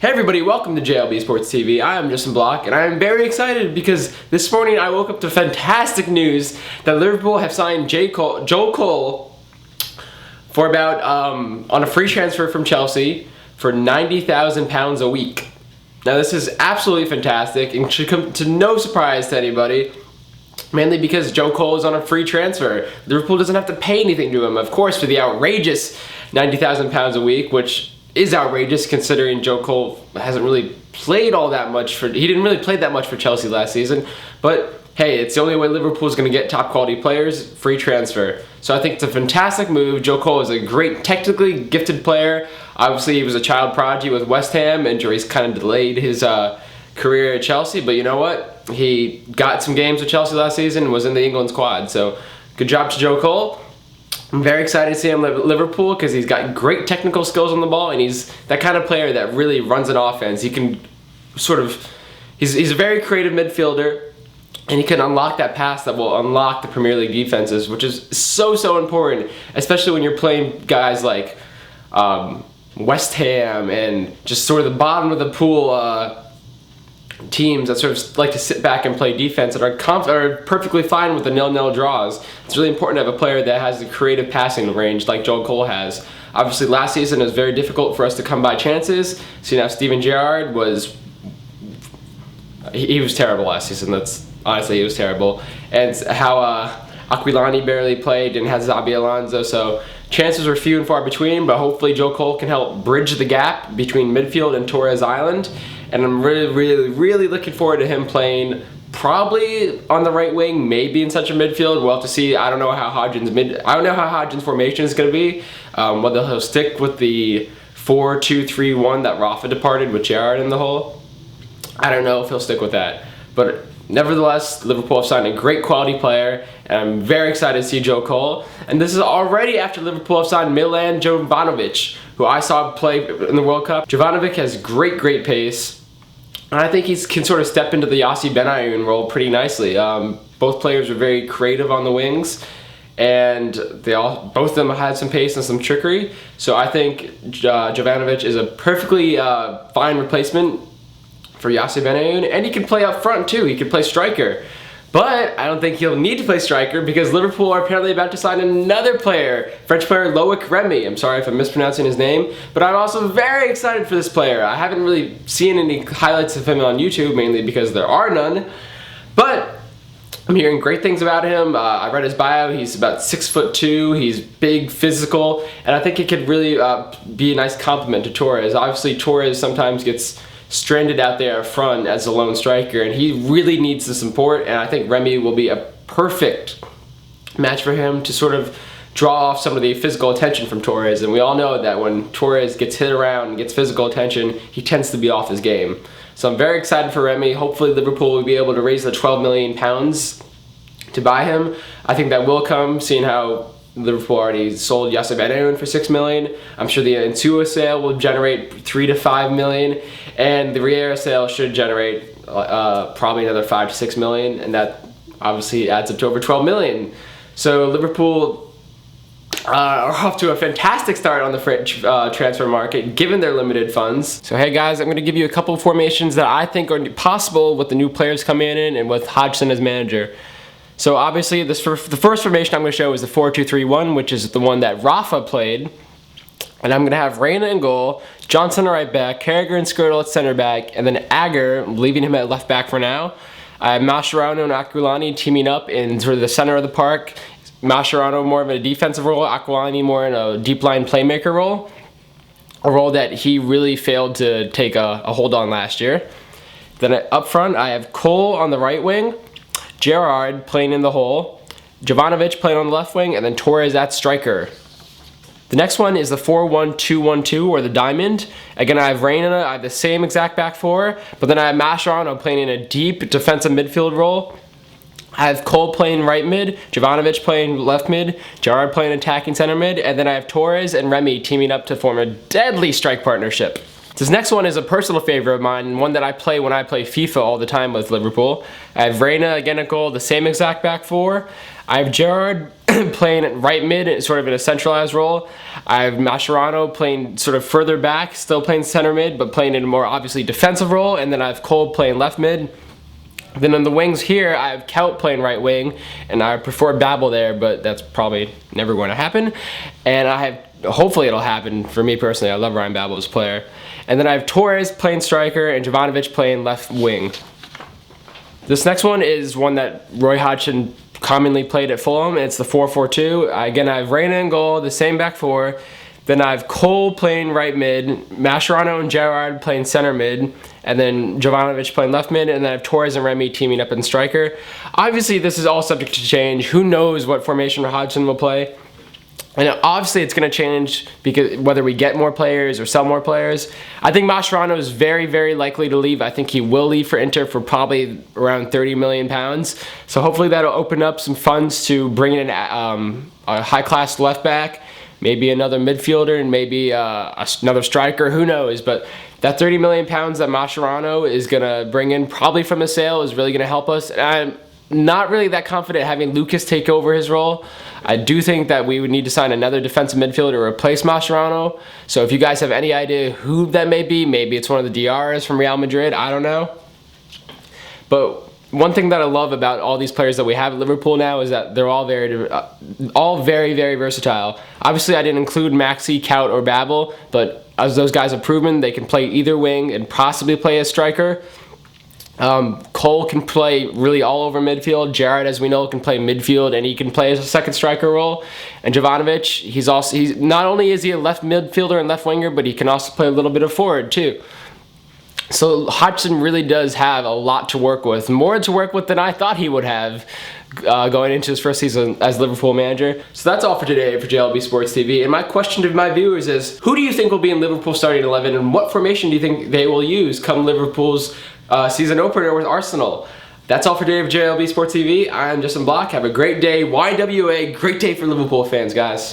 Hey everybody, welcome to JLB Sports TV. I am Justin Block, and I am very excited because this morning I woke up to fantastic news that Liverpool have signed Joe Cole for about on a free transfer from Chelsea for £90,000 a week. Now this is absolutely fantastic and should come to no surprise to anybody. Mainly because Joe Cole is on a free transfer. Liverpool doesn't have to pay anything to him, of course, for the outrageous £90,000 a week, which is outrageous considering Joe Cole hasn't really played all that much he didn't really play that much for Chelsea last season, but hey, it's the only way Liverpool is going to get top quality players, free transfer. So I think it's a fantastic move. Joe Cole is a great, technically gifted player. Obviously, he was a child prodigy with West Ham. Injuries kind of delayed his career at Chelsea, but you know what? He got some games with Chelsea last season and was in the England squad, so good job to Joe Cole. I'm very excited to see him at Liverpool because he's got great technical skills on the ball, and he's that kind of player that really runs an offense. He can he's a very creative midfielder, and he can unlock that pass that will unlock the Premier League defenses, which is so important, especially when you're playing guys like West Ham and just sort of the bottom of the pool teams that sort of like to sit back and play defense and are perfectly fine with the 0-0 draws. It's really important to have a player that has the creative passing range like Joe Cole has. Obviously last season it was very difficult for us to come by chances. So now Steven Gerrard he was terrible last season. Honestly, he was terrible. And how Aquilani barely played and has Xabi Alonso, so chances were few and far between, but hopefully Joe Cole can help bridge the gap between midfield and Torres Island. And I'm really looking forward to him playing probably on the right wing, maybe in such a midfield. We'll have to see. I don't know how Hodgson's formation is going to be. Whether he'll stick with the 4-2-3-1 that Rafa departed with Gerrard in the hole. I don't know if he'll stick with that. But nevertheless, Liverpool have signed a great quality player, and I'm very excited to see Joe Cole. And this is already after Liverpool have signed Milan Jovanovic, who I saw play in the World Cup. Jovanovic has great pace, and I think he can sort of step into the Yossi Benayoun role pretty nicely. Both players are very creative on the wings, and both of them had some pace and some trickery. So I think Jovanovic is a perfectly fine replacement for Yossi Benayoun, and he can play up front too. He can play striker. But I don't think he'll need to play striker because Liverpool are apparently about to sign another player, French player Loic Remy. I'm sorry if I'm mispronouncing his name, but I'm also very excited for this player. I haven't really seen any highlights of him on YouTube, mainly because there are none, but I'm hearing great things about him. I read his bio. He's about 6'2". He's big, physical, and I think it could really be a nice compliment to Torres. Obviously, Torres sometimes gets stranded out there up front as a lone striker, and he really needs the support, and I think Remy will be a perfect match for him to sort of draw off some of the physical attention from Torres. And we all know that when Torres gets hit around and gets physical attention, he tends to be off his game. So I'm very excited for Remy. Hopefully Liverpool will be able to raise the £12 million to buy him. I think that will come, seeing how Liverpool already sold Yossi Benayoun for $6 million. I'm sure the Insua sale will generate $3 to $5 million, and the Riera sale should generate probably another $5 to $6 million, and that obviously adds up to over $12 million. So Liverpool are off to a fantastic start on the French transfer market, given their limited funds. So hey guys, I'm going to give you a couple of formations that I think are possible with the new players coming in and with Hodgson as manager. So obviously the first formation I'm going to show is the 4-2-3-1, which is the one that Rafa played. And I'm going to have Reina in goal, Johnson at right back, Carragher and Skirtle at center back, and then Agger, leaving him at left back for now. I have Mascherano and Aquilani teaming up in sort of the center of the park. Mascherano more of a defensive role, Aquilani more in a deep line playmaker role. A role that he really failed to take a hold on last year. Then up front I have Cole on the right wing, Gerrard playing in the hole, Jovanovic playing on the left wing, and then Torres at striker. The next one is the 4-1-2-1-2, or the diamond. Again, I have Reina, I have the same exact back four, but then I have Mascherano playing in a deep defensive midfield role. I have Cole playing right mid, Jovanovic playing left mid, Gerrard playing attacking center mid, and then I have Torres and Remy teaming up to form a deadly strike partnership. This next one is a personal favorite of mine, and one that I play when I play FIFA all the time with Liverpool. I have Reina again at goal, the same exact back four. I have Gerrard playing right mid, sort of in a centralized role. I have Mascherano playing sort of further back, still playing center mid, but playing in a more obviously defensive role. And then I have Cole playing left mid. Then on the wings here, I have Kaut playing right wing, and I prefer Babel there, but that's probably never going to happen. And I have, hopefully it'll happen for me personally. I love Ryan Babel as a player. And then I have Torres playing striker and Jovanovic playing left wing. This next one is one that Roy Hodgson commonly played at Fulham. It's the 4-4-2. Again, I have Reina in goal, the same back four. Then I have Cole playing right mid, Mascherano and Gerrard playing center mid, and then Jovanovic playing left mid, and then I have Torres and Remy teaming up in striker. Obviously, this is all subject to change. Who knows what formation Hodgson will play? And obviously, it's going to change because whether we get more players or sell more players. I think Mascherano is very, very likely to leave. I think he will leave for Inter for probably around £30 million. So hopefully that'll open up some funds to bring in a high-class left back, maybe another midfielder, and maybe another striker. Who knows? But that £30 million that Mascherano is going to bring in probably from a sale is really going to help us. And I'm not really that confident having Lucas take over his role. I do think that we would need to sign another defensive midfielder to replace Mascherano. So if you guys have any idea who that may be, maybe it's one of the DRs from Real Madrid, I don't know. But one thing that I love about all these players that we have at Liverpool now is that they're all very, very versatile. Obviously, I didn't include Maxi, Kaut, or Babel, but as those guys have proven, they can play either wing and possibly play as striker. Cole can play really all over midfield. Gerrard, as we know, can play midfield, and he can play as a second striker role. And Jovanovic, he's not only is he a left midfielder and left winger, but he can also play a little bit of forward too. So Hodgson really does have a lot to work with, more to work with than I thought he would have going into his first season as Liverpool manager. So that's all for today for JLB Sports TV. And my question to my viewers is, who do you think will be in Liverpool starting 11, and what formation do you think they will use come Liverpool's season opener with Arsenal? That's all for today for JLB Sports TV. I'm Justin Block. Have a great day. YWA, great day for Liverpool fans, guys.